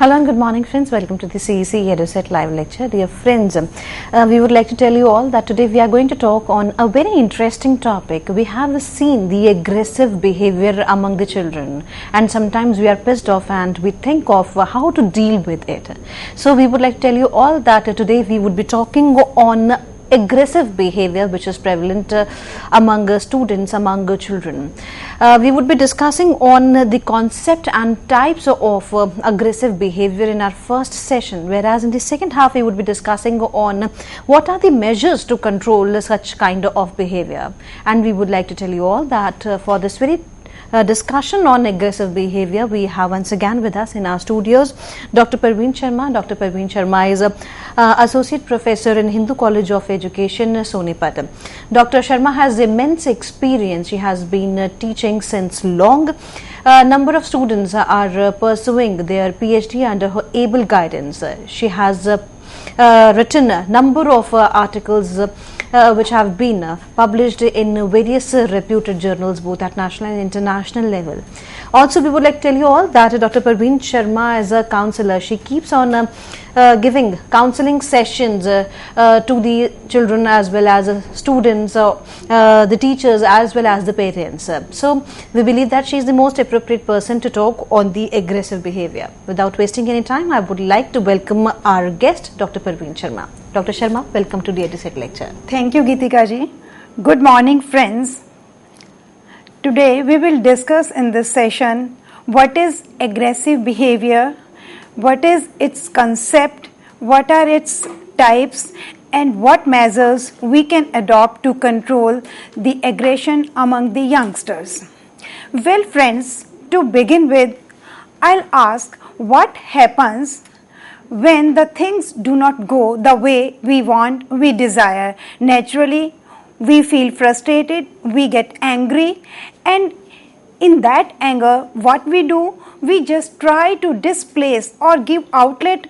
Hello and good morning friends, welcome to the CEC-UGC live lecture. Dear friends, we would like to tell you all that today we are going to talk on a very interesting topic. We have seen the aggressive behavior among the children and sometimes we are pissed off and we think of how to deal with it. So we would like to tell you all that today we would be talking on aggressive behavior which is prevalent among students, among children. We would be discussing on the concept and types of aggressive behavior in our first session, whereas in the second half we would be discussing on what are the measures to control such kind of behavior. And we would like to tell you all that for this very discussion on aggressive behavior, we have once again with us in our studios Dr. Parveen Sharma. Dr. Parveen Sharma is Associate Professor in Hindu College of Education, Sonipat. Dr. Sharma has immense experience. She has been teaching since long. A number of students are pursuing their PhD under her able guidance. She has written a number of articles which have been published in various reputed journals both at national and international level. Also, we would like to tell you all that Dr. Parveen Sharma is a counselor. She keeps on giving counseling sessions to the children as well as students, the teachers as well as the parents. So, we believe that she is the most appropriate person to talk on the aggressive behavior. Without wasting any time, I would like to welcome our guest, Dr. Parveen Sharma. Dr. Sharma, welcome to the EduSec lecture. Thank you, Geetika ji. Good morning, friends. Today we will discuss in this session what is aggressive behavior, what is its concept, what are its types, and what measures we can adopt to control the aggression among the youngsters. Well, friends, to begin with, I'll ask what happens when the things do not go the way we want, we desire. Naturally, we feel frustrated, we get angry, and in that anger, what we do, we just try to displace or give outlet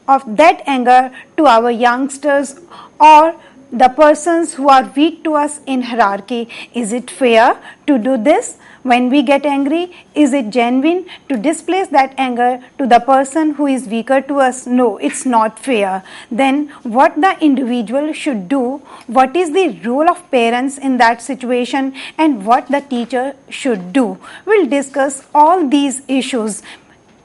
of that anger to our youngsters or the persons who are weak to us in hierarchy. Is it fair to do this? When we get angry, is it genuine to displace that anger to the person who is weaker to us? No, it's not fair. Then what the individual should do, what is the role of parents in that situation, and what the teacher should do? We'll discuss all these issues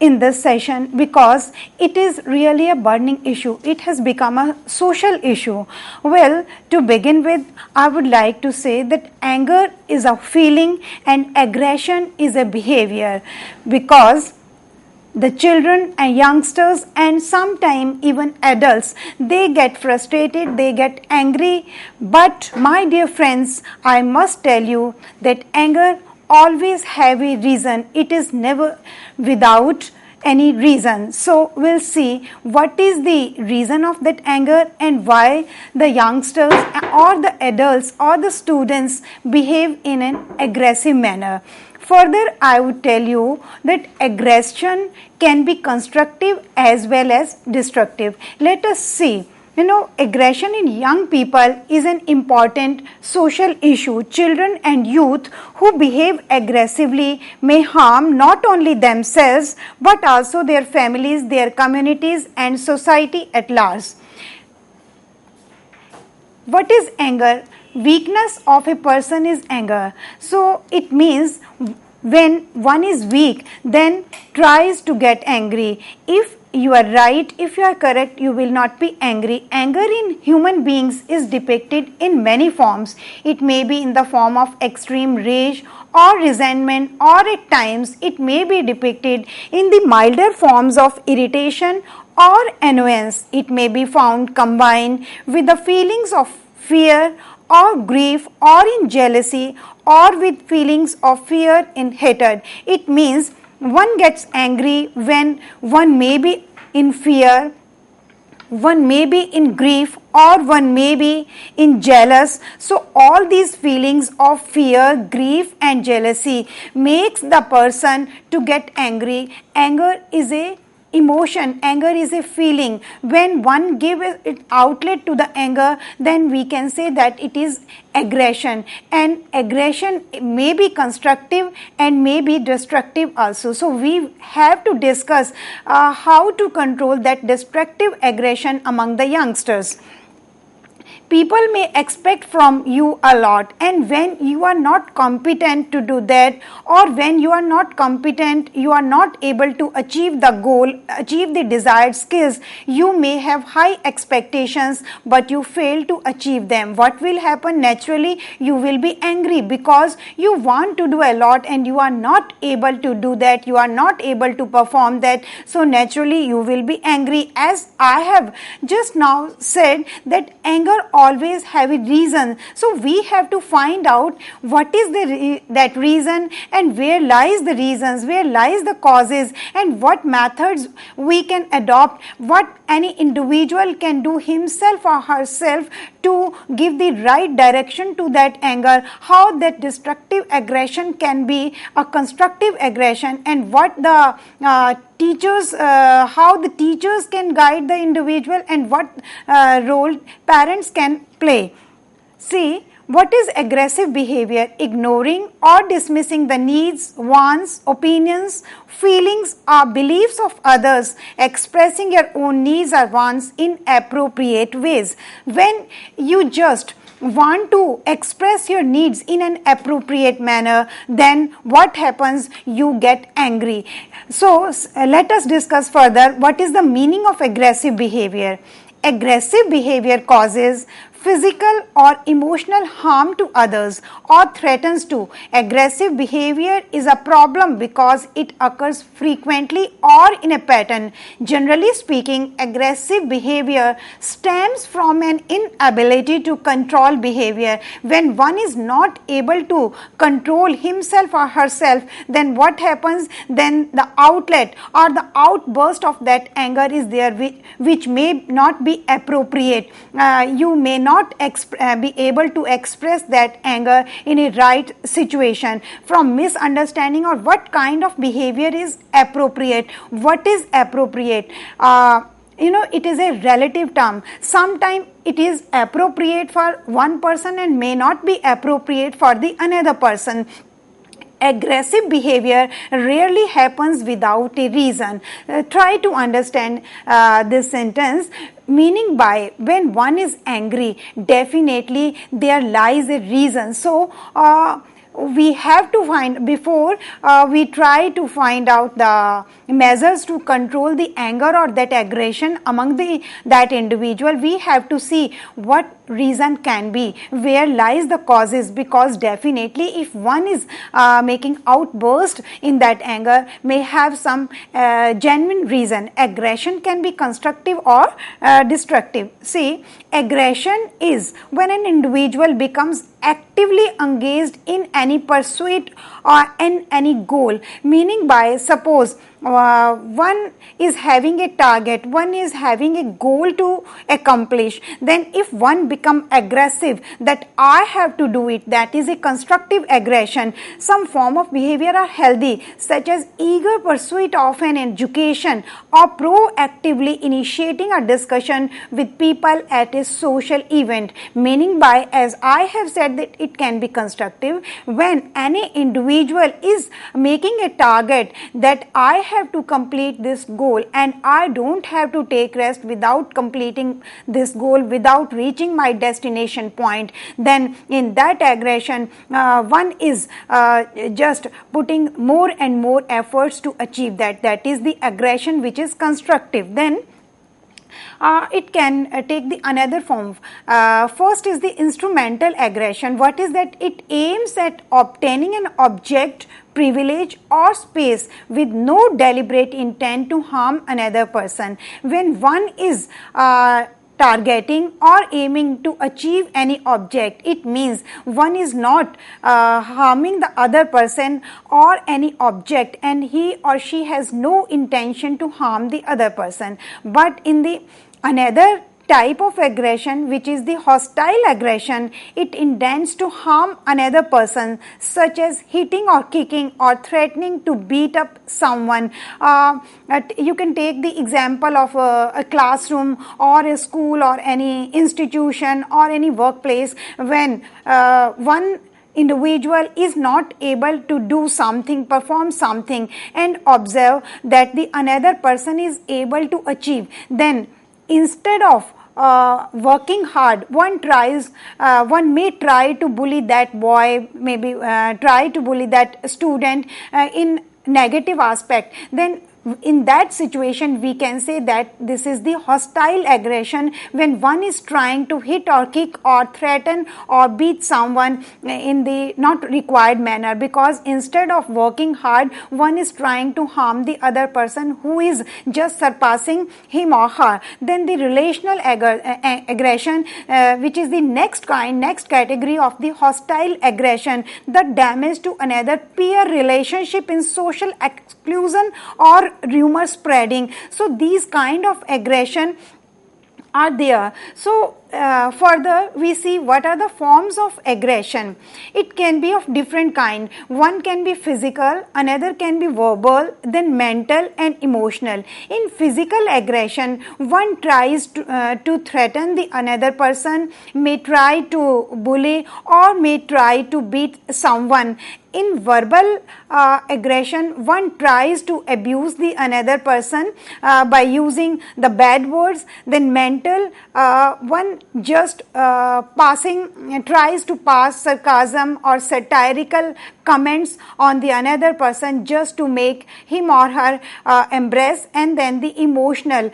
in this session because it is really a burning issue. It has become a social issue. Well, to begin with, I would like to say that anger is a feeling and aggression is a behavior, because the children and youngsters and sometimes even adults, they get frustrated, they get angry. But my dear friends, I must tell you that anger always have a reason. It is never without any reason. So we'll see what is the reason of that anger and why the youngsters or the adults or the students behave in an aggressive manner. Further, I would tell you that aggression can be constructive as well as destructive. Let us see. Aggression in young people is an important social issue. Children and youth who behave aggressively may harm not only themselves but also their families, their communities, and society at large. What is anger? Weakness of a person is anger. So it means when one is weak, then tries to get angry. If you are right, if you are correct, you will not be angry. Anger in human beings is depicted in many forms. It may be in the form of extreme rage or resentment, or at times it may be depicted in the milder forms of irritation or annoyance. It may be found combined with the feelings of fear or grief or in jealousy or with feelings of fear in hatred. It means one gets angry when one may be in fear, one may be in grief, or one may be in jealous. So all these feelings of fear, grief and jealousy makes the person to get angry. Anger is a emotion, anger is a feeling. When one gives it outlet to the anger, then we can say that it is aggression, and aggression may be constructive and may be destructive also. So we have to discuss how to control that destructive aggression among the youngsters. People may expect from you a lot, and when you are not competent to do that, or when you are not competent, you are not able to achieve the goal, achieve the desired skills, you may have high expectations but you fail to achieve them. What will happen? Naturally, you will be angry because you want to do a lot and you are not able to do that, you are not able to perform that. So naturally you will be angry. As I have just now said, that anger always have a reason. So we have to find out what is that reason, and where lies the reasons, where lies the causes, and what methods we can adopt, what any individual can do himself or herself to give the right direction to that anger, how that destructive aggression can be a constructive aggression, and what the teachers, how the teachers can guide the individual, and what role parents can play. See, what is aggressive behavior? Ignoring or dismissing the needs, wants, opinions, feelings or beliefs of others, expressing your own needs or wants in appropriate ways. When you just want to express your needs in an appropriate manner, then what happens? You get angry. So let us discuss further what is the meaning of aggressive behavior. Aggressive behavior causes physical or emotional harm to others or threatens to. Aggressive behavior is a problem because it occurs frequently or in a pattern. Generally speaking, aggressive behavior stems from an inability to control behavior. When one is not able to control himself or herself, then what happens? Then the outlet or the outburst of that anger is there, which may not be appropriate. You may not be able to express that anger in a right situation. From misunderstanding or what kind of behavior is appropriate. What is appropriate? It is a relative term. Sometimes it is appropriate for one person and may not be appropriate for the another person. Aggressive behavior rarely happens without a reason. Try to understand this sentence. Meaning by, when one is angry, definitely there lies a reason. So we have to find, before we try to find out the measures to control the anger or that aggression among that individual, we have to see what reason can be, where lies the causes, because definitely if one is making outburst in that anger, may have some genuine reason. Aggression can be constructive or destructive. See, aggression is when an individual becomes actively engaged in any pursuit or in any goal. Meaning by, suppose one is having a target, one is having a goal to accomplish, then if one become aggressive that I have to do it, that is a constructive aggression. Some form of behavior are healthy, such as eager pursuit of an education or proactively initiating a discussion with people at a social event. Meaning by, as I have said, that it can be constructive when any individual is making a target that I have to complete this goal and I don't have to take rest without completing this goal, without reaching my destination point. Then in that aggression, one is just putting more and more efforts to achieve that. That is the aggression which is constructive. Then it can take the another form. First is the instrumental aggression. What is that? It aims at obtaining an object, privilege or space with no deliberate intent to harm another person. When one is targeting or aiming to achieve any object, it means one is not harming the other person or any object, and he or she has no intention to harm the other person. But in the another type of aggression, which is the hostile aggression, it intends to harm another person, such as hitting or kicking or threatening to beat up someone. You can take the example of a classroom or a school or any institution or any workplace, when one individual is not able to do something, perform something, and observe that the another person is able to achieve, then instead of working hard, one may try to bully that boy, maybe try to bully that student in negative aspect. Then in that situation we can say that this is the hostile aggression, when one is trying to hit or kick or threaten or beat someone in the not required manner, because instead of working hard, one is trying to harm the other person who is just surpassing him or her. Then the relational aggression, which is the next category of the hostile aggression, the damage to another peer relationship in social exclusion or rumor spreading. So these kind of aggression are there. So further we see what are the forms of aggression. It can be of different kind. One can be physical, another can be verbal, then mental and emotional. In physical aggression, one tries to threaten the another person, may try to bully or may try to beat someone. In verbal aggression, one tries to abuse the another person by using the bad words. Then mental, one just tries to pass sarcasm or satirical comments on the another person just to make him or her embrace. And then the emotional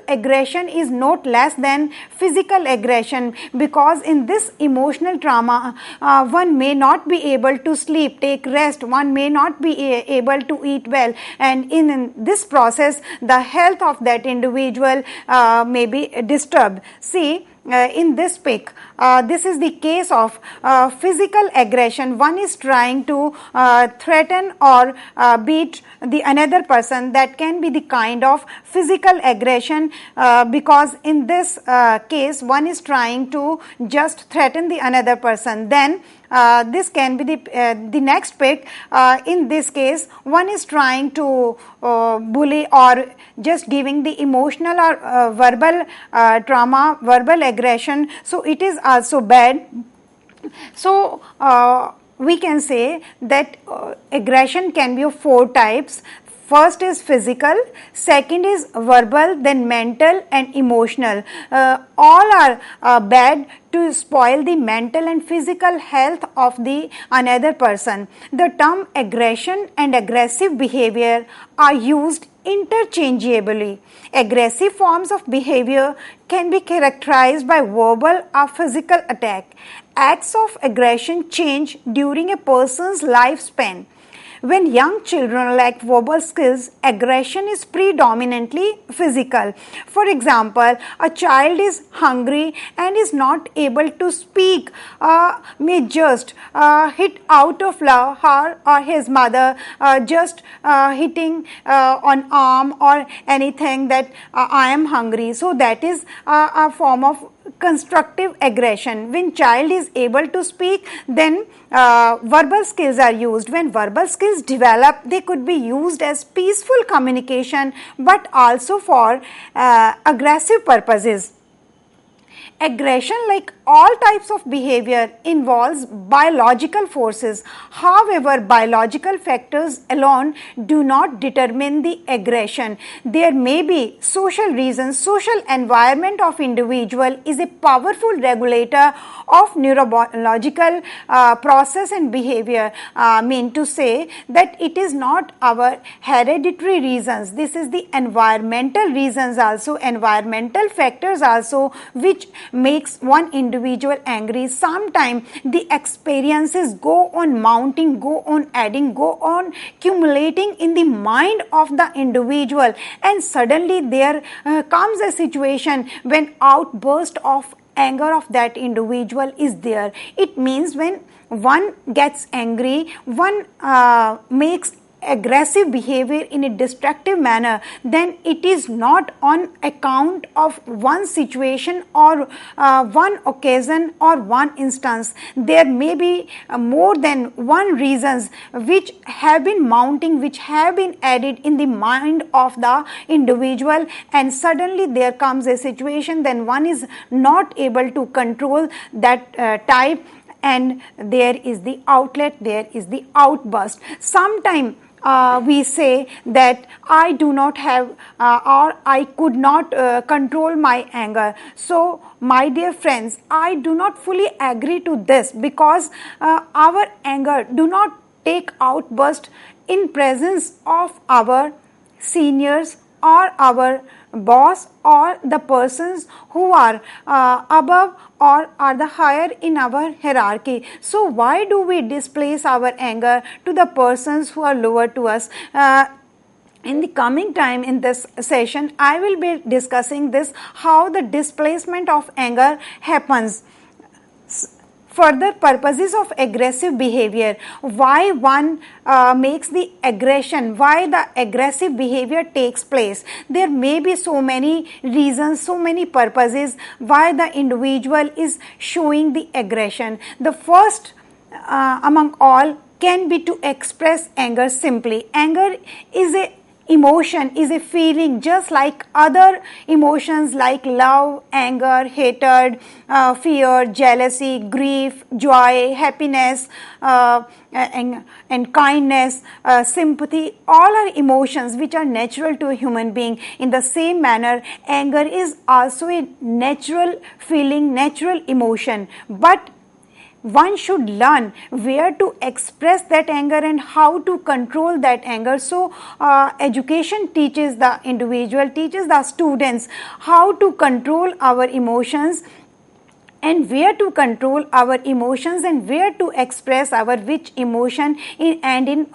aggression is not less than physical aggression, because in this emotional trauma, one may not be able to sleep, take rest, one may not be able to eat well, and in this process the health of that individual may be disturbed. See, in this pic, this is the case of physical aggression. One is trying to threaten or beat the another person. That can be the kind of physical aggression, because in this case one is trying to just threaten the another person. Then this can be the next pic. In this case, one is trying to bully or just giving the emotional or verbal trauma, verbal aggression. So it is also bad. So we can say that aggression can be of 4 types. First is physical, second is verbal, then mental and emotional. All are bad to spoil the mental and physical health of the another person. The term aggression and aggressive behavior are used interchangeably. Aggressive forms of behavior can be characterized by verbal or physical attack. Acts of aggression change during a person's lifespan. When young children lack verbal skills, aggression is predominantly physical. For example, a child is hungry and is not able to speak, may just hit out of love her or his mother, just hitting on arm or anything that I am hungry. So that is a form of constructive aggression. When child is able to speak, then verbal skills are used. When verbal skills develop, they could be used as peaceful communication, but also for aggressive purposes. Aggression, like all types of behavior, involves biological forces. However, biological factors alone do not determine the aggression. There may be social reasons. Social environment of individual is a powerful regulator of neurological process and behavior. Mean to say that it is not our hereditary reasons. This is the environmental reasons also, environmental factors also, which makes one individual angry. Sometimes the experiences go on mounting, go on adding, go on accumulating in the mind of the individual, and suddenly there comes a situation when outburst of anger of that individual is there. It means when one gets angry, one makes aggressive behavior in a destructive manner, then it is not on account of one situation or one occasion or one instance. There may be more than one reasons which have been mounting, which have been added in the mind of the individual, and suddenly there comes a situation, then one is not able to control that type, and there is the outlet, there is the outburst. Sometimes we say that I do not have or I could not control my anger. So my dear friends, I do not fully agree to this, because our anger do not take outburst in presence of our seniors or our boss or the persons who are above or are the higher in our hierarchy. So why do we displace our anger to the persons who are lower to us? In the coming time in this session, I will be discussing this, how the displacement of anger happens. Further purposes of aggressive behavior, why one makes the aggression, why the aggressive behavior takes place. There may be so many reasons, so many purposes why the individual is showing the aggression. The first among all can be to express anger simply. Anger is a emotion, is a feeling just like other emotions like love, anger, hatred, fear, jealousy, grief, joy, happiness, and kindness, sympathy. All are emotions which are natural to a human being. In the same manner, anger is also a natural feeling, natural emotion, but one should learn where to express that anger and how to control that anger. So education teaches the individual, teaches the students how to control our emotions, and where to control our emotions, and where to express our which emotion in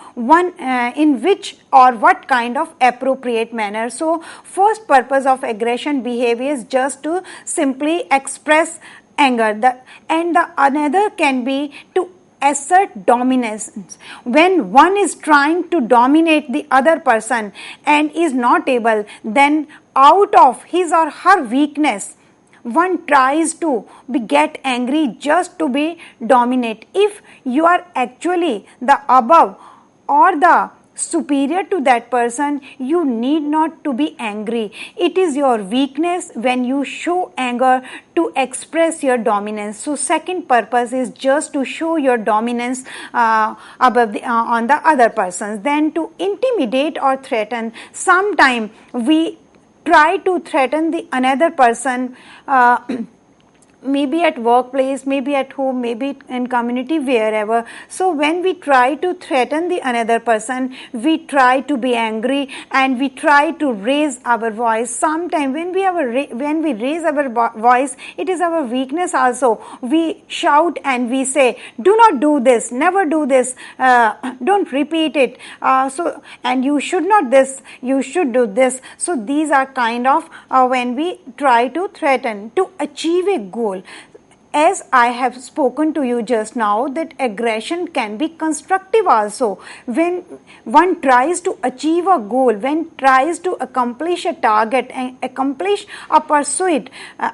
which or what kind of appropriate manner. So first purpose of aggression behavior is just to simply express anger. And the another can be to assert dominance. When one is trying to dominate the other person and is not able, then out of his or her weakness, one tries to get angry just to be dominate. If you are actually the above or the superior to that person, you need not to be angry. It is your weakness when you show anger to express your dominance. So second purpose is just to show your dominance above on the other persons. Then to intimidate or threaten. Sometime we try to threaten the another person, maybe at workplace, maybe at home, maybe in community, wherever. So when we try to threaten the another person, we try to be angry and we try to raise our voice. Sometimes when we raise our voice, it is our weakness also. We shout and we say, do not do this, never do this, don't repeat it, and you should not this, you should do this. So these are kind of when we try to threaten to achieve a goal. As I have spoken to you just now, that aggression can be constructive also. When one tries to achieve a goal, when tries to accomplish a target and accomplish a pursuit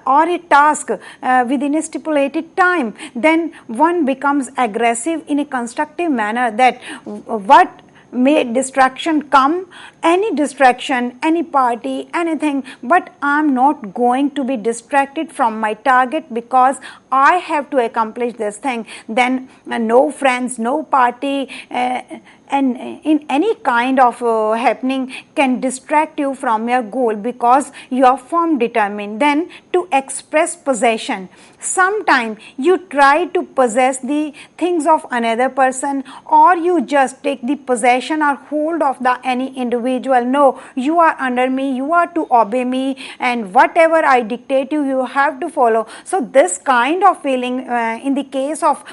or a task within a stipulated time, then one becomes aggressive in a constructive manner, that what may distraction come, any distraction, any party, anything, but I am not going to be distracted from my target because I have to accomplish this thing. Then no friends, no party, and in any kind of happening can distract you from your goal, because you are firm determined. Then to express possession. Sometime you try to possess the things of another person, or you just take the possession or hold of the any individual. No, you are under me, you are to obey me, and whatever I dictate you have to follow. So this kind of feeling, in the case of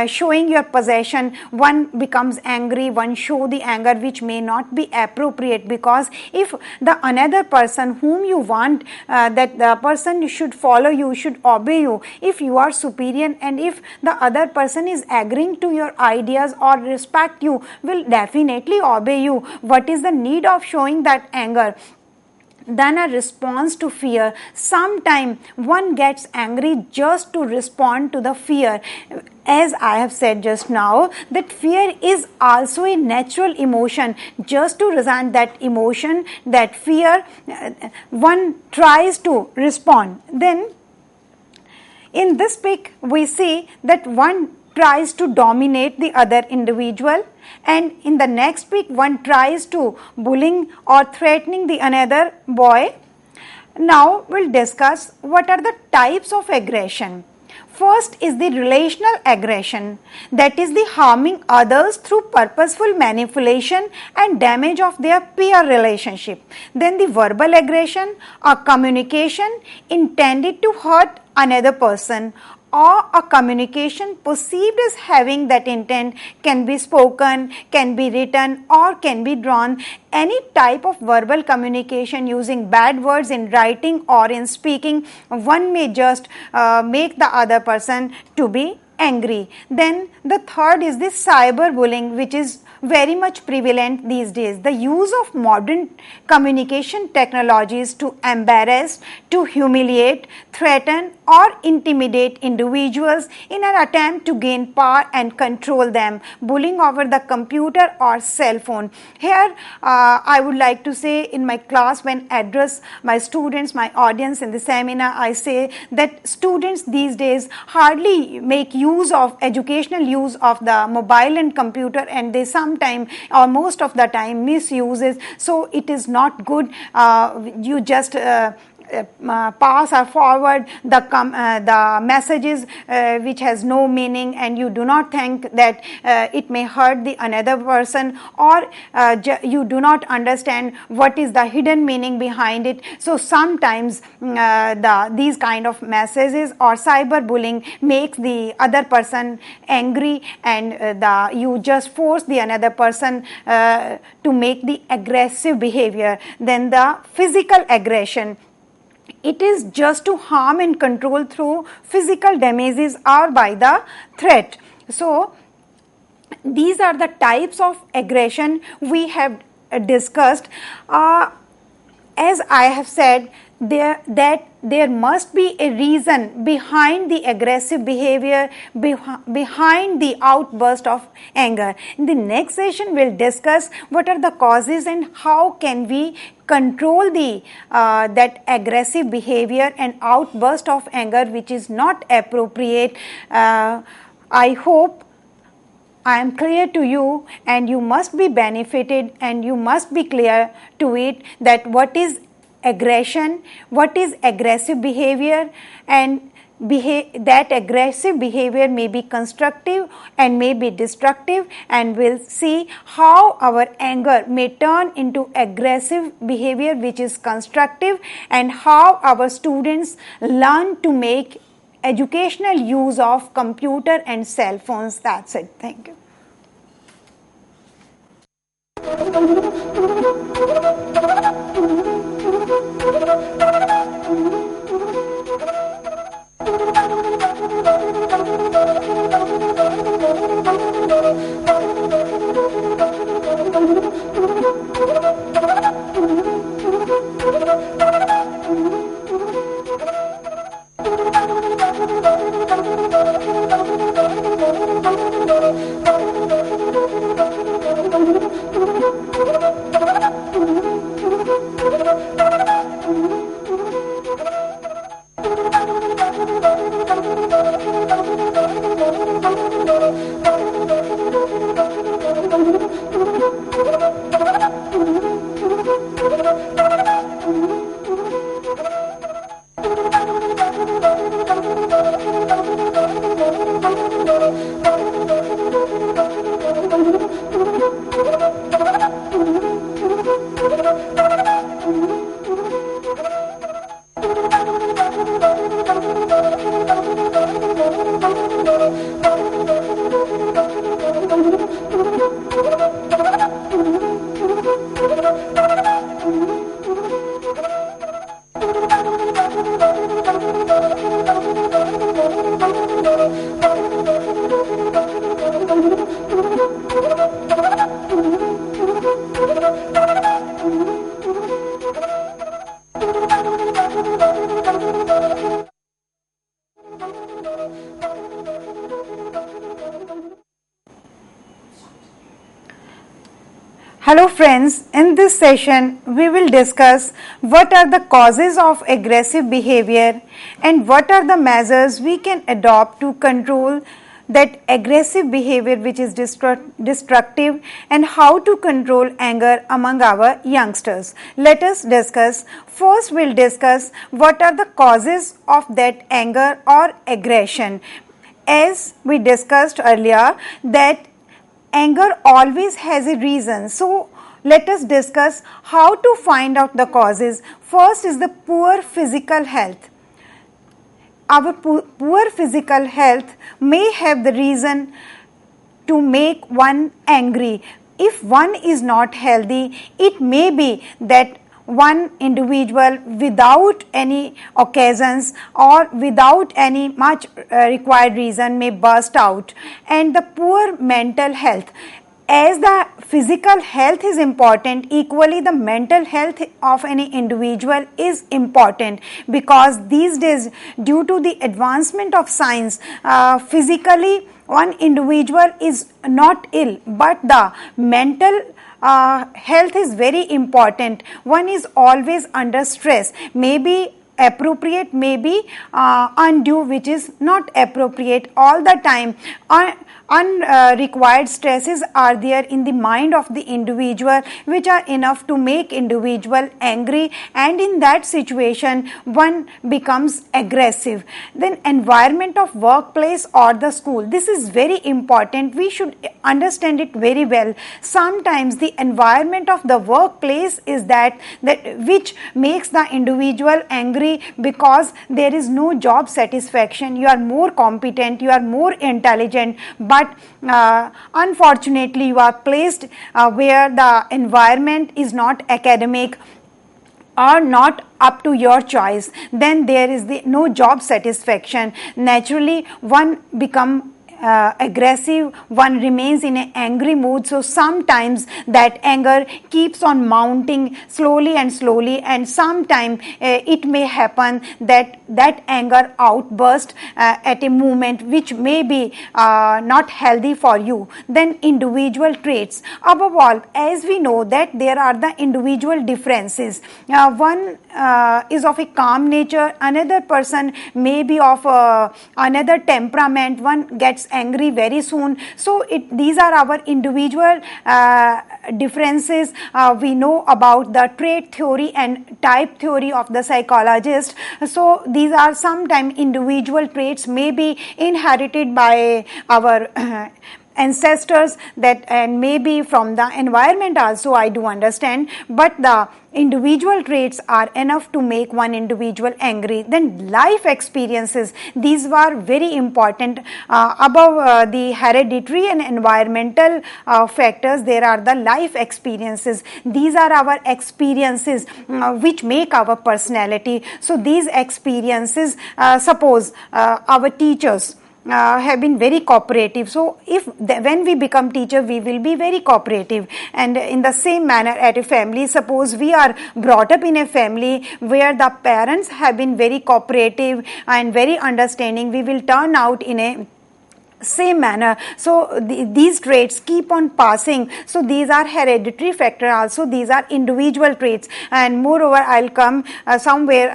showing your possession, one becomes angry, one show the anger which may not be appropriate, because if the another person whom you want that the person should follow you, should obey you, if you are superior and if the other person is agreeing to your ideas or respect you, will definitely definitely obey you. What is the need of showing that anger? Then a response to fear. Sometimes one gets angry just to respond to the fear. As I have said just now, that fear is also a natural emotion. Just to resent that emotion, that fear, one tries to respond. Then in this pic we see that one tries to dominate the other individual, and in the next pic one tries to bullying or threatening the another boy. Now we'll discuss what are the types of aggression. First is the relational aggression, that is the harming others through purposeful manipulation and damage of their peer relationship. Then the verbal aggression, a communication intended to hurt another person, or a communication perceived as having that intent, can be spoken, can be written, or can be drawn. Any type of verbal communication using bad words in writing or in speaking, one may just make the other person to be angry. Then the third is the cyberbullying, which is very much prevalent these days. The use of modern communication technologies to embarrass, to humiliate, threaten or intimidate individuals in an attempt to gain power and control them. Bullying over the computer or cell phone. Here I would like to say, in my class when address my students, my audience in the seminar, I say that students these days hardly make use of educational use of the mobile and computer, and they sometimes or most of the time misuses. So it is not good. You just pass or forward the messages which has no meaning, and you do not think that it may hurt the another person, or you do not understand what is the hidden meaning behind it. So sometimes these kind of messages or cyberbullying makes the other person angry, and you just force the another person to make the aggressive behavior. Then the physical aggression. It is just to harm and control through physical damages or by the threat. So these are the types of aggression we have discussed. As I have said, there must be a reason behind the aggressive behavior, behind the outburst of anger. In the next session, we'll discuss what are the causes and how can we control the that aggressive behavior and outburst of anger which is not appropriate. I hope I am clear to you, and you must be benefited, and you must be clear to it that what is aggression, what is aggressive behavior, and that aggressive behavior may be constructive and may be destructive, and we'll see how our anger may turn into aggressive behavior which is constructive, and how our students learn to make educational use of computer and cell phones. That's it. Thank you. Hello friends, in this session we will discuss what are the causes of aggressive behavior and what are the measures we can adopt to control that aggressive behavior which is destructive, and how to control anger among our youngsters. Let us discuss. First we'll discuss what are the causes of that anger or aggression. As we discussed earlier that anger always has a reason. So, let us discuss how to find out the causes. First is the poor physical health. Our poor physical health may have the reason to make one angry. If one is not healthy, it may be that one individual without any occasions or without any much required reason may burst out. And the poor mental health, as the physical health is important, equally the mental health of any individual is important, because these days due to the advancement of science, physically one individual is not ill, but the mental health is very important. One is always under stress, maybe appropriate, maybe undue, which is not appropriate all the time. Unrequired stresses are there in the mind of the individual which are enough to make individual angry, and in that situation one becomes aggressive. Then environment of workplace or the school, this is very important, we should understand it very well. Sometimes the environment of the workplace is that which makes the individual angry, because there is no job satisfaction. You are more competent, you are more intelligent, but unfortunately you are placed where the environment is not academic or not up to your choice. Then there is no job satisfaction. Naturally one become aggressive, one remains in an angry mood. So sometimes that anger keeps on mounting slowly, and sometimes it may happen that anger outburst at a moment which may be not healthy for you. Then individual traits. Above all, as we know that there are the individual differences. One is of a calm nature, another person may be of another temperament, one gets angry very soon. So these are our individual differences. We know about the trait theory and type theory of the psychologist. So these are sometimes individual traits may be inherited by our ancestors, that and maybe from the environment also, I do understand, but the individual traits are enough to make one individual angry. Then life experiences, these were very important. Above the hereditary and environmental factors, there are the life experiences. These are our experiences which make our personality. So these experiences, suppose our teachers have been very cooperative. So when we become teacher, we will be very cooperative. And in the same manner at a family, suppose we are brought up in a family where the parents have been very cooperative and very understanding, we will turn out in a same manner. So these traits keep on passing. So these are hereditary factor also, these are individual traits. And moreover, I'll come somewhere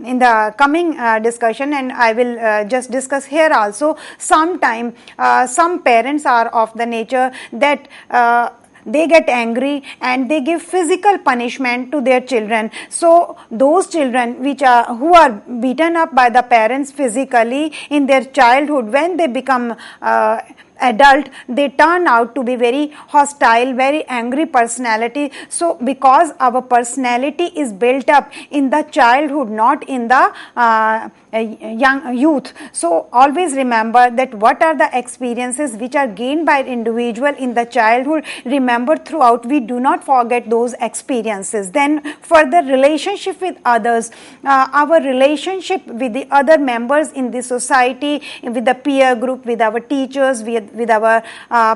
in the coming discussion, and I will just discuss here also. Sometime some parents are of the nature that they get angry and they give physical punishment to their children. So those children who are beaten up by the parents physically in their childhood, when they become adult, they turn out to be very hostile, very angry personality. So because our personality is built up in the childhood, not in the young youth. So always remember that what are the experiences which are gained by individual in the childhood, remember throughout, we do not forget those experiences. Then further, relationship with others, our relationship with the other members in the society, with the peer group, with our teachers, with our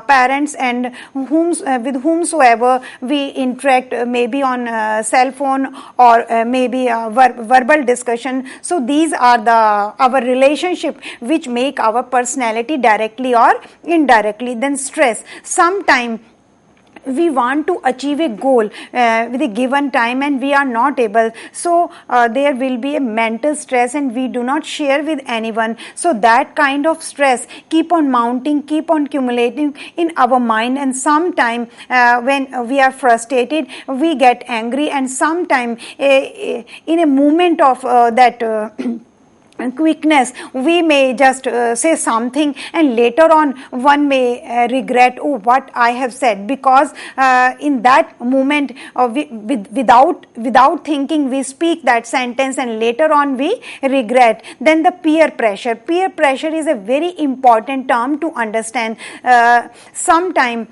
parents, and with whomsoever we interact, maybe on cell phone or maybe verbal discussion. So these are our relationship which make our personality directly or indirectly. Then stress. Sometime we want to achieve a goal with a given time and we are not able, so there will be a mental stress and we do not share with anyone. So that kind of stress keep on mounting, keep on accumulating in our mind, and sometime when we are frustrated we get angry, and sometime in a moment of that quickness we may just say something, and later on one may regret, oh, what I have said, because in that moment without thinking we speak that sentence and later on we regret. Then the peer pressure is a very important term to understand. Sometime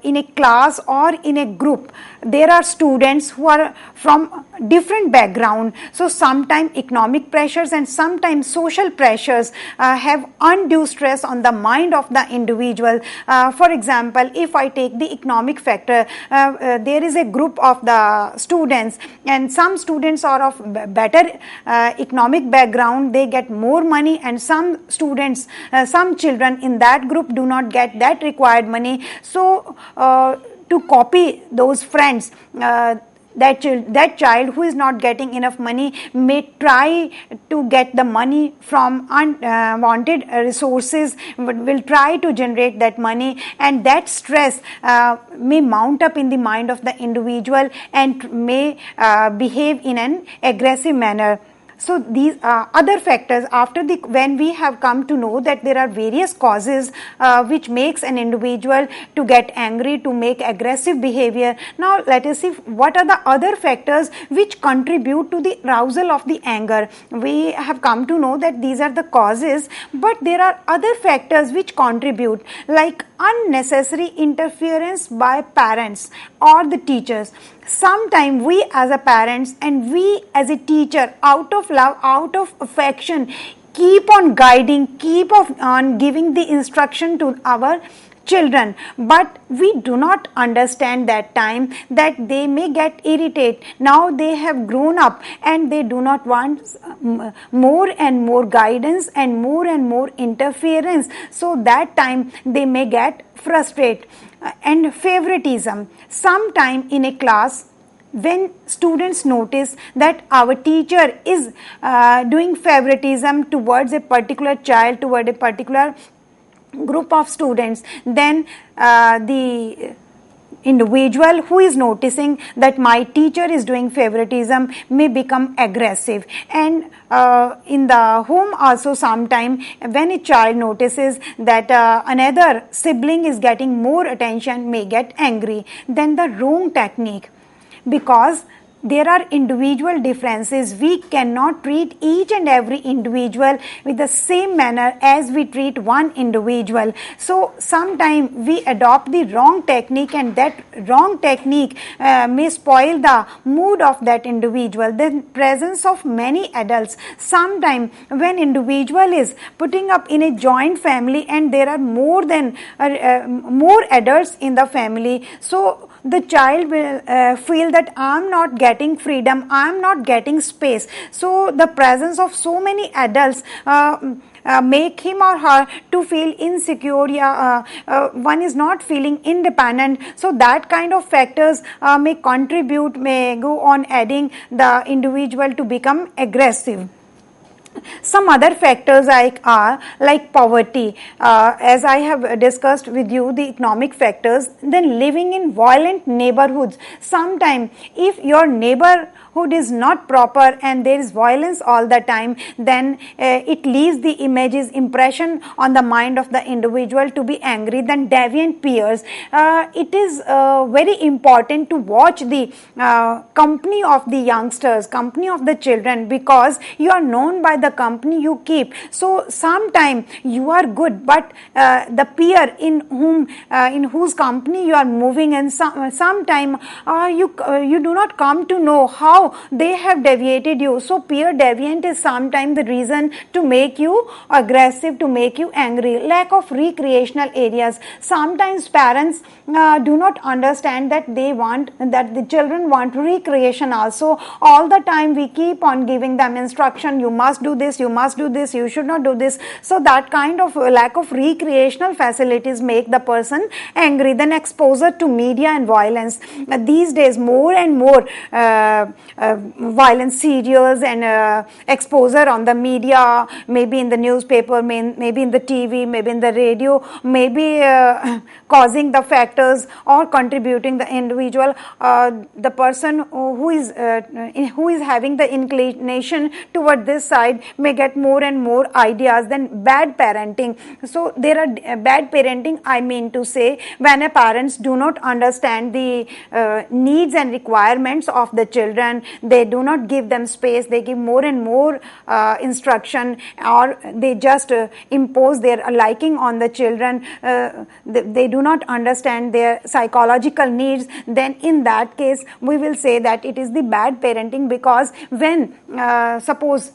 in a class or in a group there are students who are from different background, so sometimes economic pressures and sometimes social pressures have undue stress on the mind of the individual. For example, if I take the economic factor, there is a group of the students and some students are of better economic background, they get more money, and some students, some children in that group do not get that required money. So to copy those friends, that child who is not getting enough money may try to get the money from unwanted resources, will try to generate that money, and that stress may mount up in the mind of the individual and may behave in an aggressive manner. So these other factors, when we have come to know that there are various causes which makes an individual to get angry, to make aggressive behavior. Now let us see what are the other factors which contribute to the arousal of the anger. We have come to know that these are the causes, but there are other factors which contribute, like unnecessary interference by parents or the teachers. Sometimes we as a parents and we as a teacher, out of love, out of affection, keep on guiding, keep on giving the instruction to our children, but we do not understand that time that they may get irritated. Now they have grown up and they do not want more and more guidance and more interference, so that time they may get frustrated. And favoritism. Sometime in a class, when students notice that our teacher is doing favoritism towards a particular child, toward a particular group of students, then the individual who is noticing that my teacher is doing favoritism may become aggressive. And in the home also, sometime when a child notices that another sibling is getting more attention, may get angry. Then the wrong technique, because there are individual differences. We cannot treat each and every individual with the same manner as we treat one individual. So sometimes we adopt the wrong technique, and that wrong technique may spoil the mood of that individual. The presence of many adults. Sometimes when individual is putting up in a joint family and there are more adults in the family, so the child will feel that I am not getting freedom, I am not getting space. So the presence of so many adults make him or her to feel insecure. One is not feeling independent. So that kind of factors may contribute, may go on adding the individual to become aggressive. Some other factors are like poverty, as I have discussed with you, the economic factors. Then living in violent neighborhoods. Sometimes if your neighborhood is not proper and there is violence all the time, then it leaves the impression on the mind of the individual to be angry. Then deviant peers. It is very important to watch the company of the youngsters, company of the children, because you are known by the company you keep. So sometime you are good, but the peer in whose company you are moving, and sometime you do not come to know how they have deviated you. So peer deviant is sometimes the reason to make you aggressive, to make you angry. Lack of recreational areas. Sometimes parents do not understand that the children want recreation also. All the time we keep on giving them instruction, you must do do this, you must do this, you should not do this. So that kind of lack of recreational facilities make the person angry. Then exposure to media and violence. These days more and more violent serials and exposure on the media, maybe in the newspaper, maybe in the TV, maybe in the radio, maybe causing the factors or contributing the individual, the person who is having the inclination toward this side may get more and more ideas. Then bad parenting. So there are bad parenting, I mean to say, when a parents do not understand the needs and requirements of the children, they do not give them space, they give more and more instruction, or they just impose their liking on the children, they do not understand their psychological needs. Then in that case we will say that it is the bad parenting, because when suppose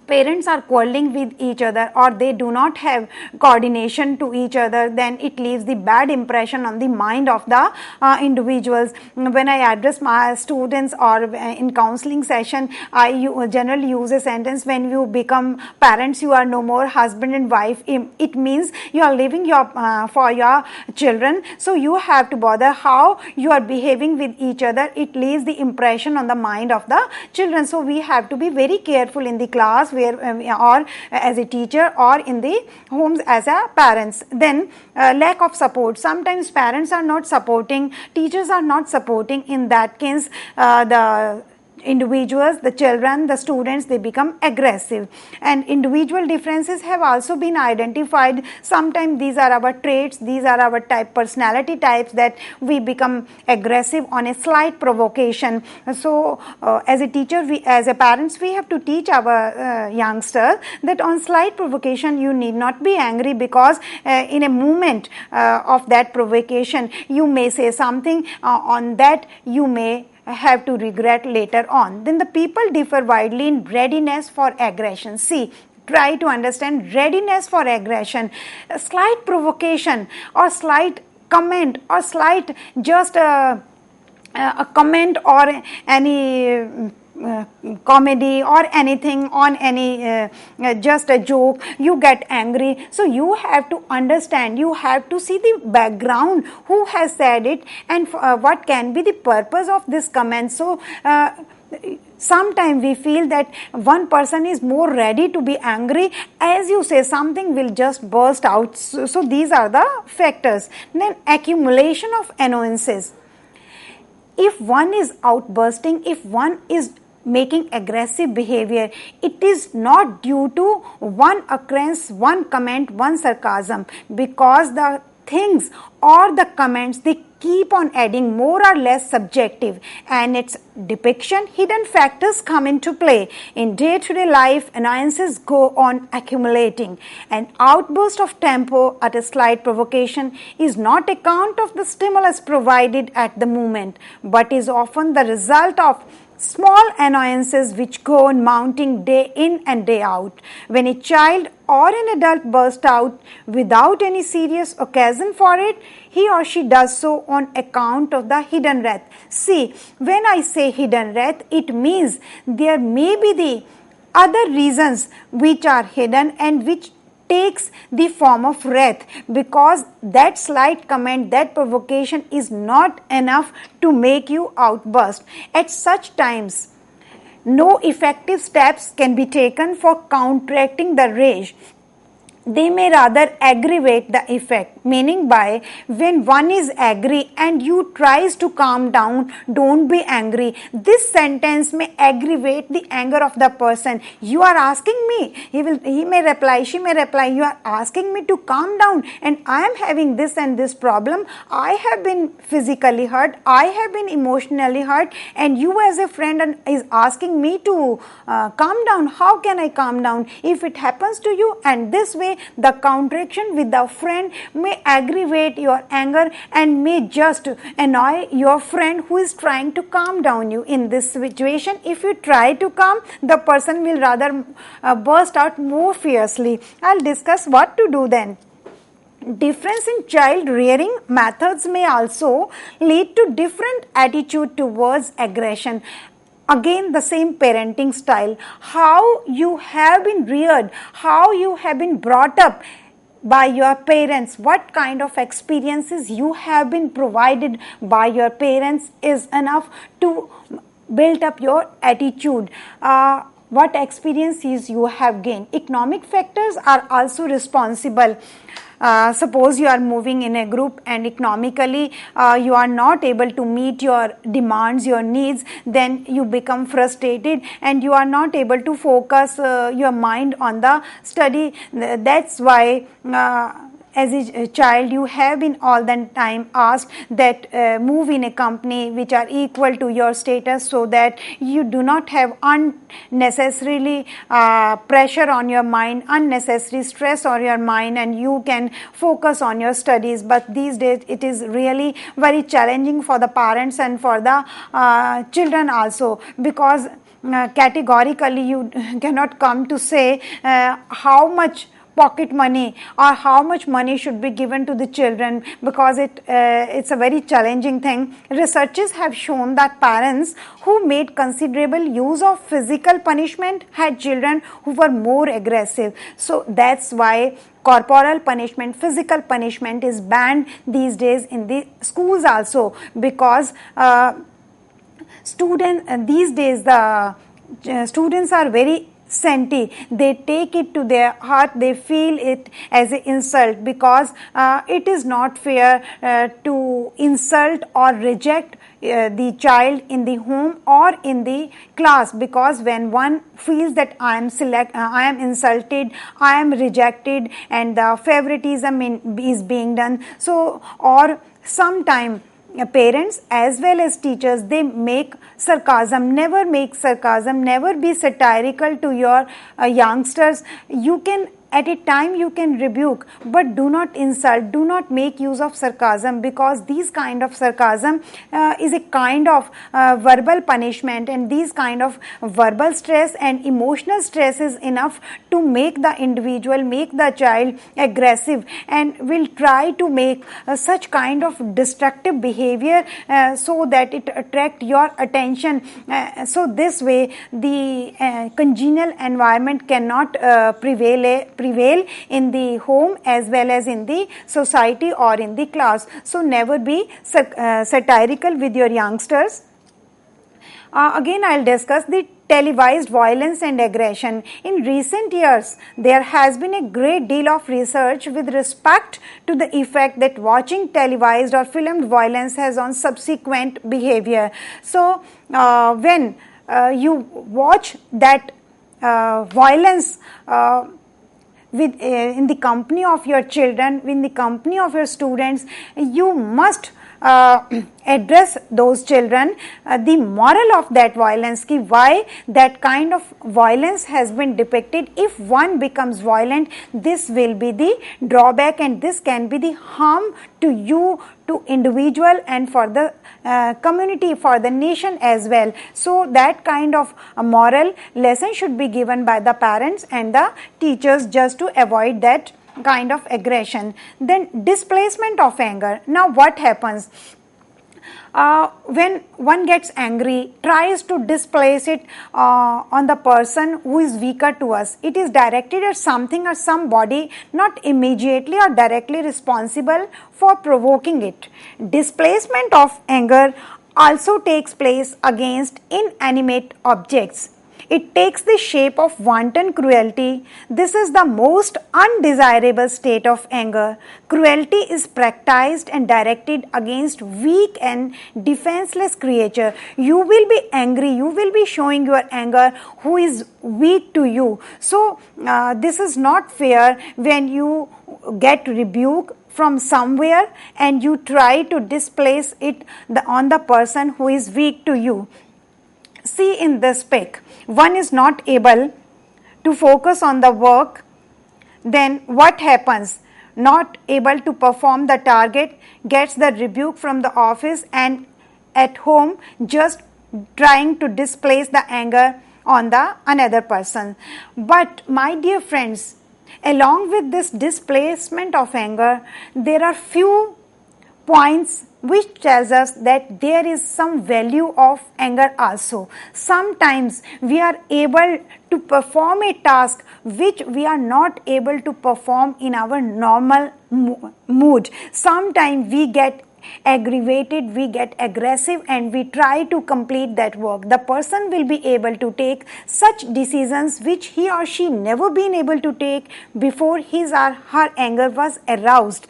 parents are quarreling with each other or they do not have coordination to each other, then it leaves the bad impression on the mind of the individuals. When I address my students or in counseling session, I generally use a sentence: when you become parents, you are no more husband and wife. It means you are living for your children, so you have to bother how you are behaving with each other. It leaves the impression on the mind of the children. So we have to be very careful in the class, or as a teacher, or in the homes as a parents. Then lack of support. Sometimes parents are not supporting, teachers are not supporting. In that case, the individuals, the children, the students, they become aggressive. And individual differences have also been identified. Sometimes these are our traits, these are our personality types, that we become aggressive on a slight provocation. So as a teacher, as a parents, we have to teach our youngsters that on slight provocation you need not be angry, because in a moment of that provocation you may say something on that you may have to regret later on. Then the people differ widely in readiness for aggression. See, try to understand readiness for aggression. A slight provocation or slight comment or slight just a comment or any comedy or anything on any just a joke, you get angry. So you have to understand, you have to see the background, who has said it, and what can be the purpose of this comment. So sometimes we feel that one person is more ready to be angry, as you say something will just burst out. So these are the factors. Then accumulation of annoyances. If one is outbursting, if one is making aggressive behavior, it is not due to one occurrence, one comment, one sarcasm, because the things or the comments, they keep on adding, more or less subjective, and its depiction, hidden factors come into play. In day-to-day life, annoyances go on accumulating. An outburst of temper at a slight provocation is not account of the stimulus provided at the moment, but is often the result of small annoyances which go on mounting day in and day out. When a child or an adult bursts out without any serious occasion for it, he or she does so on account of the hidden wrath. See, when I say hidden wrath, it means there may be the other reasons which are hidden and which takes the form of wrath, because that slight comment, that provocation is not enough to make you outburst. At such times, no effective steps can be taken for counteracting the rage. They may rather aggravate the effect, meaning by when one is angry and you tries to calm down, don't be angry. This sentence may aggravate the anger of the person. You are asking me, he may reply, she may reply, you are asking me to calm down and I am having this and this problem. I have been physically hurt, I have been emotionally hurt, and you as a friend is asking me to calm down. How can I calm down if it happens to you? And this way the counteraction with the friend may aggravate your anger and may just annoy your friend who is trying to calm down you. In this situation, if you try to calm, the person will rather burst out more fiercely. I'll discuss what to do then. Difference in child rearing methods may also lead to different attitude towards aggression. again the same parenting style, how you have been reared, how you have been brought up by your parents, what kind of experiences you have been provided by your parents is enough to build up your attitude. What experiences you have gained. Economic factors are also responsible. Suppose you are moving in a group and economically you are not able to meet your demands, your needs, then you become frustrated and you are not able to focus your mind on the study. That's why as a child you have been all the time asked that move in a company which are equal to your status, so that you do not have unnecessarily pressure on your mind, unnecessary stress on your mind, and you can focus on your studies. But these days it is really very challenging for the parents and for the children also, because categorically you cannot come to say how much pocket money or how much money should be given to the children, because it's a very challenging thing. Researchers have shown that parents who made considerable use of physical punishment had children who were more aggressive. So that's why corporal punishment, physical punishment is banned these days in the schools also, because these days the students are very senti, they take it to their heart, they feel it as an insult, because it is not fair to insult or reject the child in the home or in the class, because when one feels that I am insulted, I am rejected, and the favoritism is being done, so or sometime parents as well as teachers, they make sarcasm. Never make sarcasm, never be satirical to your youngsters. You can at a time you can rebuke, but do not insult, do not make use of sarcasm, because these kind of sarcasm is a kind of verbal punishment, and these kind of verbal stress and emotional stress is enough to make the individual, make the child aggressive, and will try to make such kind of destructive behavior so that it attract your attention. So this way the congenial environment cannot prevail in the home as well as in the society or in the class. So never be satirical with your youngsters. Again I will discuss the televised violence and aggression. In recent years, there has been a great deal of research with respect to the effect that watching televised or filmed violence has on subsequent behavior. So when you watch that violence in the company of your children, in the company of your students, you must address those children the moral of that violence, ki why that kind of violence has been depicted. If one becomes violent, this will be the drawback, and this can be the harm to you, to individual, and for the community, for the nation as well. So that kind of a moral lesson should be given by the parents and the teachers, just to avoid that kind of aggression. Then displacement of anger. Now what happens? When one gets angry, tries to displace it on the person who is weaker to us. It is directed at something or somebody, not immediately or directly responsible for provoking it. Displacement of anger also takes place against inanimate objects. It takes the shape of wanton cruelty. This is the most undesirable state of anger. Cruelty is practiced and directed against weak and defenseless creature. You will be angry, you will be showing your anger who is weak to you. So this is not fair when you get rebuke from somewhere and you try to displace it on the person who is weak to you. See in this pic, one is not able to focus on the work, then what happens? Not able to perform the target, gets the rebuke from the office, and at home just trying to displace the anger on the another person. But my dear friends, along with this displacement of anger, there are few points which tells us that there is some value of anger also. Sometimes we are able to perform a task which we are not able to perform in our normal mood. Sometimes we get aggravated, we get aggressive, and we try to complete that work. The person will be able to take such decisions which he or she never been able to take before his or her anger was aroused.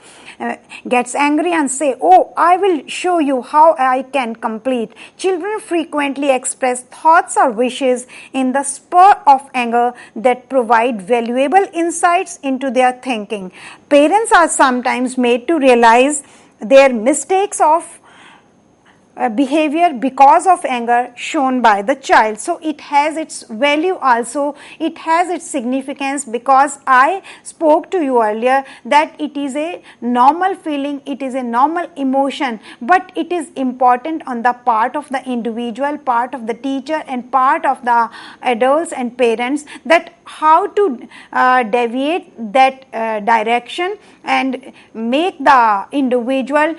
Gets angry and say, "Oh, I will show you how I can complete." Children frequently express thoughts or wishes in the spur of anger that provide valuable insights into their thinking. Parents are sometimes made to realize their mistakes of behavior because of anger shown by the child. So it has its value also, it has its significance, because I spoke to you earlier that it is a normal feeling, it is a normal emotion, but it is important on the part of the individual, part of the teacher, and part of the adults and parents, that how to deviate that direction and make the individual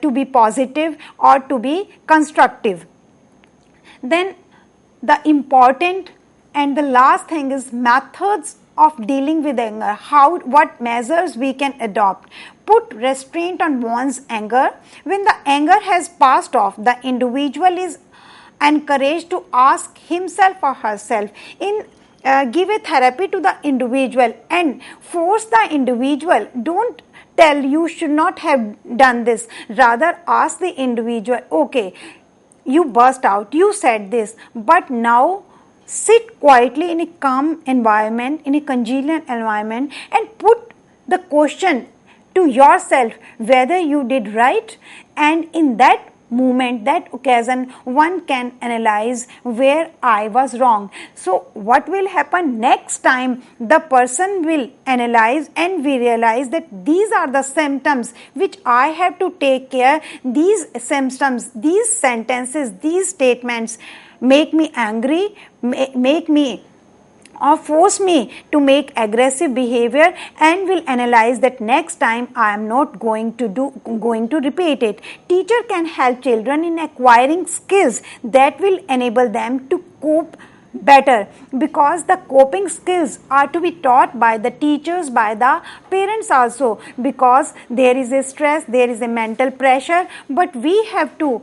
to be positive or to be constructive. Then the important and the last thing is methods of dealing with anger. What measures we can adopt. Put restraint on one's anger. When the anger has passed off, the individual is encouraged to ask himself or herself give a therapy to the individual and force the individual. Don't tell you should not have done this. Rather ask the individual, okay, you burst out, you said this, but now sit quietly in a calm environment, in a congenial environment, and put the question to yourself whether you did right, and in that moment, that occasion, one can analyze where I was wrong. So what will happen next time? The person will analyze and we realize that these are the symptoms which I have to take care. These symptoms, these sentences, these statements make me angry, make me or force me to make aggressive behavior, and will analyze that next time I am not going to repeat it. Teacher can help children in acquiring skills that will enable them to cope better, because the coping skills are to be taught by the teachers, by the parents also, because there is a stress, there is a mental pressure, but we have to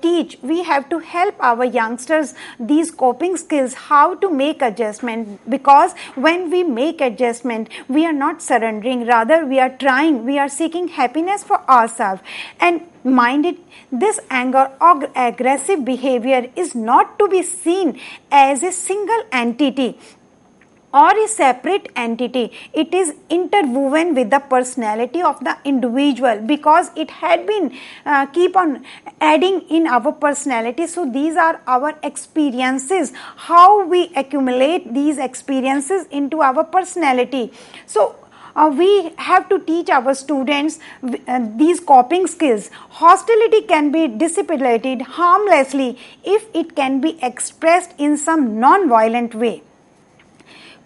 teach, we have to help our youngsters these coping skills, how to make adjustment, because when we make adjustment, we are not surrendering, rather we are trying, we are seeking happiness for ourselves. And mind it, this anger or aggressive behavior is not to be seen as a single entity or a separate entity. It is interwoven with the personality of the individual, because it had been keep on adding in our personality. So these are our experiences, how we accumulate these experiences into our personality. So we have to teach our students these coping skills. Hostility can be dissipated harmlessly if it can be expressed in some non-violent way.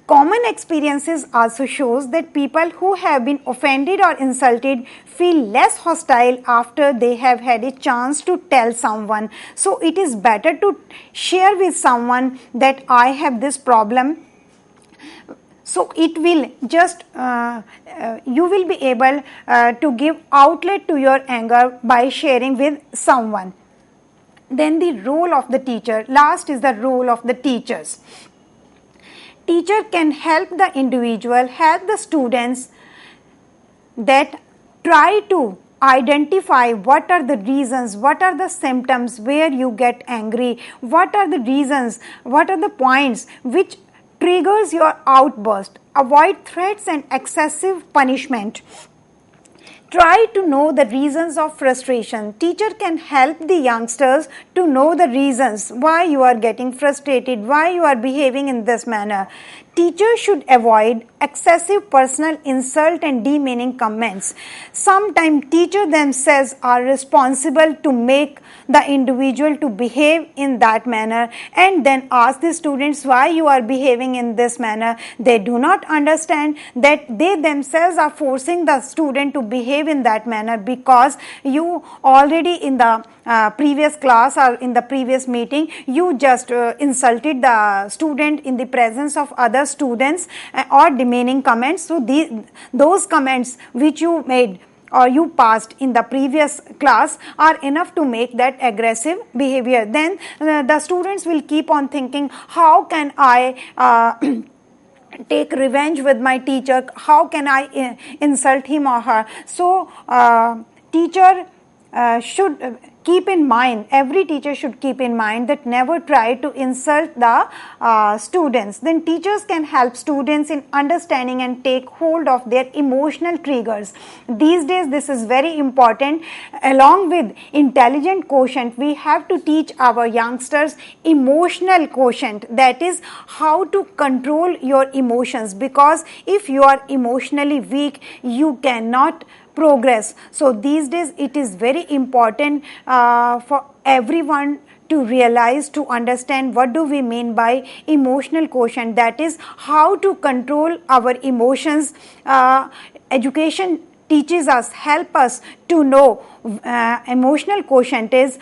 Common experiences also shows that people who have been offended or insulted feel less hostile after they have had a chance to tell someone. So it is better to share with someone that I have this problem. So it will just, you will be able to give outlet to your anger by sharing with someone. Then the role of the teacher. Last is the role of the teachers. Teacher can help the individual, help the students that try to identify what are the reasons, what are the symptoms where you get angry, what are the reasons, what are the points which triggers your outburst. Avoid threats and excessive punishment. Try to know the reasons of frustration. Teacher can help the youngsters to know the reasons why you are getting frustrated, why you are behaving in this manner. teachers should avoid excessive personal insult and demeaning comments. Sometimes teachers themselves are responsible to make the individual to behave in that manner and then ask the students why you are behaving in this manner. They do not understand that they themselves are forcing the student to behave in that manner because you already in the previous class or in the previous meeting you just insulted the student in the presence of other students or demeaning comments. So those comments which you made or you passed in the previous class are enough to make that aggressive behavior. Then the students will keep on thinking, how can I take revenge with my teacher, how can I insult him or her. So teacher should keep in mind, every teacher should keep in mind that never try to insult the students. Then teachers can help students in understanding and take hold of their emotional triggers. These days this is very important. Along with intelligent quotient, we have to teach our youngsters emotional quotient, that is how to control your emotions, because if you are emotionally weak you cannot progress. So these days it is very important for everyone to realize, to understand what do we mean by emotional quotient, that is how to control our emotions. Education teaches us, help us to know emotional quotient is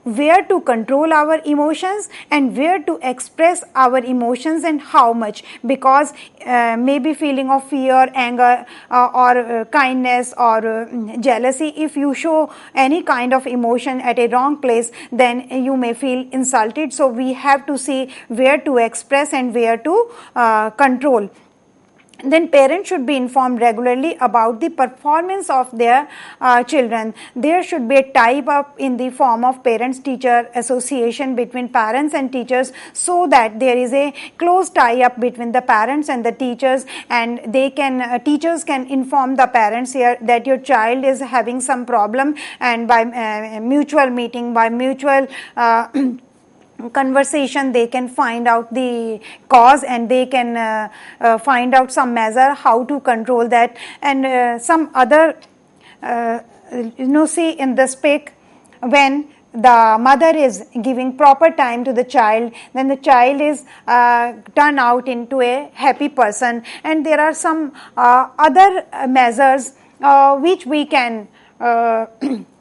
where to control our emotions and where to express our emotions and how much, because maybe feeling of fear, anger or kindness or jealousy, if you show any kind of emotion at a wrong place then you may feel insulted. So we have to see where to express and where to control. Then parents should be informed regularly about the performance of their children. There should be a tie-up in the form of parents-teacher association between parents and teachers, so that there is a close tie-up between the parents and the teachers, and they can teachers can inform the parents here that your child is having some problem, and by mutual meeting, by mutual conversation they can find out the cause and they can find out some measure how to control that. And some other see in this pic, when the mother is giving proper time to the child, then the child is turned out into a happy person. And there are some other measures which we can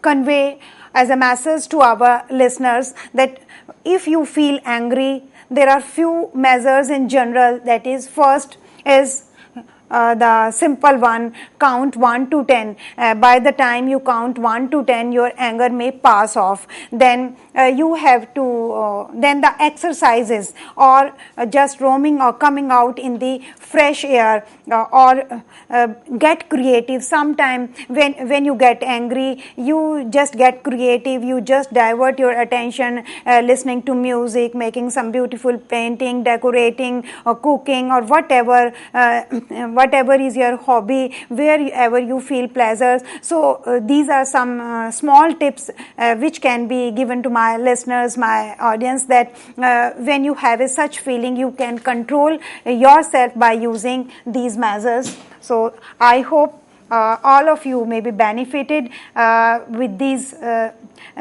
convey as a message to our listeners, that if you feel angry, there are few measures in general. That is, first is the simple one, count 1 to 10. By the time you count 1 to 10, your anger may pass off. Then you have to, then the exercises, or just roaming or coming out in the fresh air, or get creative. Sometime when you get angry, you just get creative, you just divert your attention listening to music, making some beautiful painting, decorating or cooking or whatever is your hobby, wherever you feel pleasures. So these are some small tips which can be given to my listeners, my audience, that when you have a such feeling, you can control yourself by using these measures. So I hope all of you may be benefited with these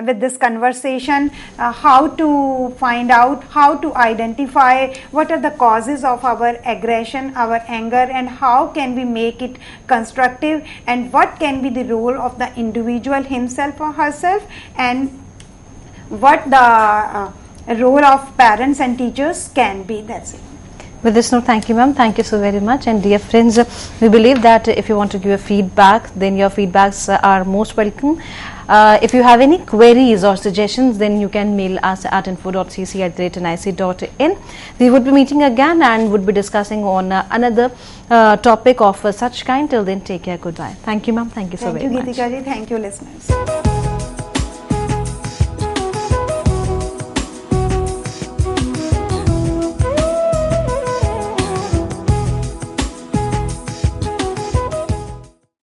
with this conversation, how to find out, how to identify what are the causes of our aggression, our anger, and how can we make it constructive, and what can be the role of the individual himself or herself, and what the role of parents and teachers can be. That's it. With this note, thank you, ma'am. Thank you so very much. And dear friends, we believe that if you want to give a feedback, then your feedbacks are most welcome. If you have any queries or suggestions, then you can mail us at info.cc@nic.in. We would be meeting again and would be discussing on another topic of such kind. Till then, take care. Goodbye. Thank you, ma'am. Thank you so very much. Thank you, Geetika ji. Thank you, listeners.